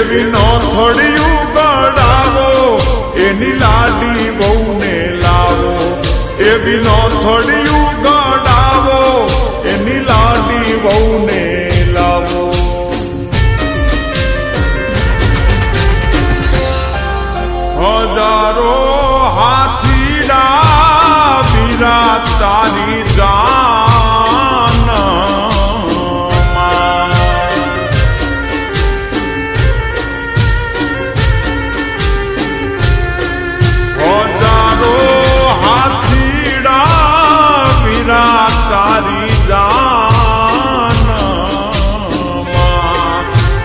એવી નો થોડિયું ગડાવો એની લાડી બહુને લાવો એવી નો થોડિયું ગડાવો એની લાડી બહુને લાવો હજારો હાથીડા વીરા તારી જાન હજારો હાથીડા વીરા તારી જાન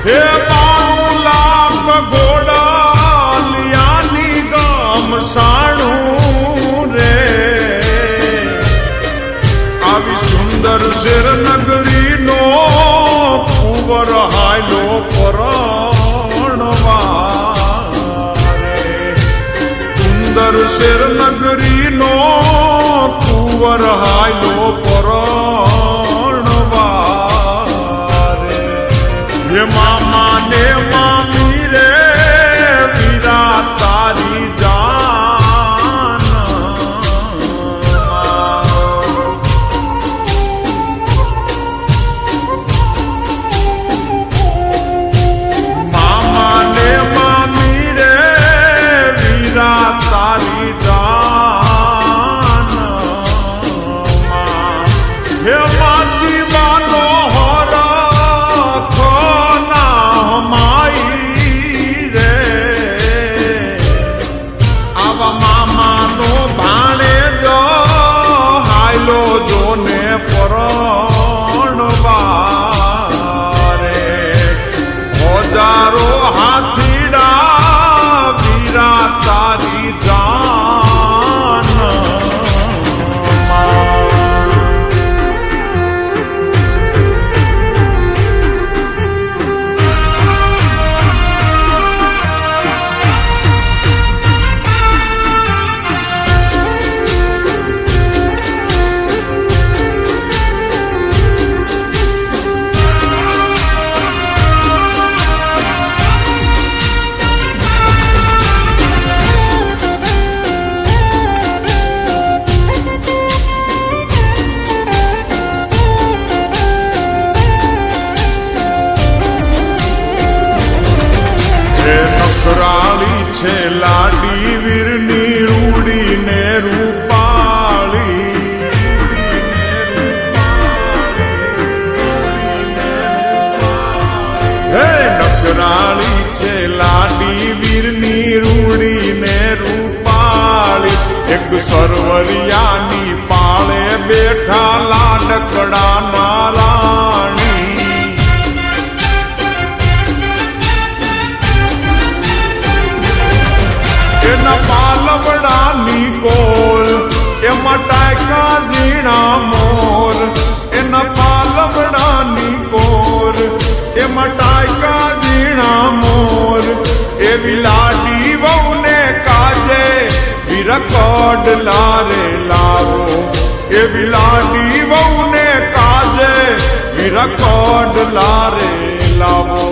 હે 92 લાખ ઘોડા લિયાની ગમસાણું રે આવી સુંદર શેર નગરી નો કુંવર હાયલો પરણવારે સુંદર શેર નગરી નો કુંવર હાયલો પરણવારે હે મામા ને મામી રે વીરા તારી જાન મામા ને મામી રે વીરા તારી જાન હે માસી માનો જોને પરણવારે હજારો હાથીડા વીરા તારી જાન નકરાળી છે લાડી વીરની રૂડીને રૂપાળી હે નકરાળી છે લાડી વીરની રૂડીને રૂપાળી એક સરવરિયાની પાળે બેઠા લાડકડા ના રાણી એના પાલવડાની કોલ એમાં ટાયકા ઝીણા મોર એના પાલવડાની કોર એમાં ટાયકા ઝીણા મોર એવી લાડી વહુને કાજે વિરકોડ લારે લાવો એવી લાડી વહુને કાજે વિરકોડ લારે લાવો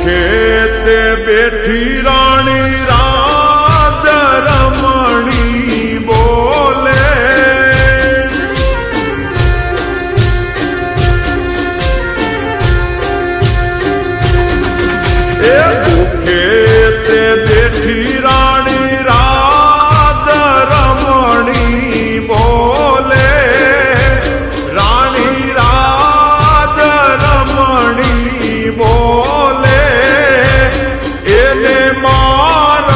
ખેતે બેઠી રાણી રાજ રમણી બોલે એ ખેતે બેઠી રાણી રાજ રમણી બોલે રાણી રાજ રમણી બોલે એને માર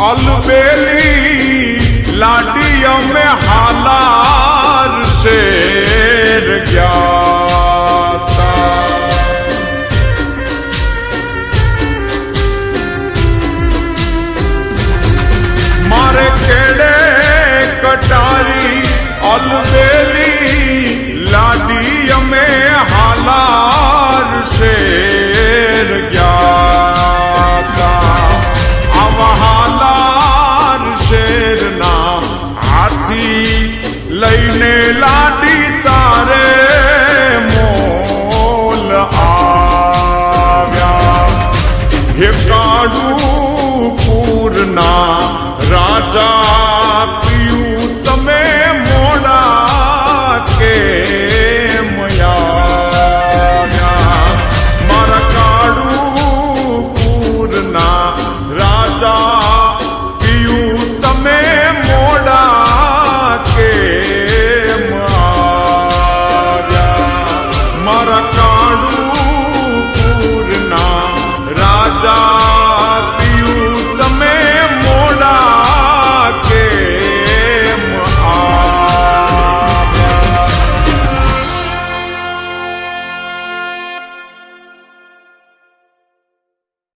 अलबेली लाडी અમે હાલાર શેર ગયા તા. મારે કેડે કટારી अलबेली लाडी અમે હાલાર શેર ગયા તા. આવા હાલાર શેરના હાથી લઈને લાડી તારે મોલ આવ્યા. હે કાળુપુરના રાજા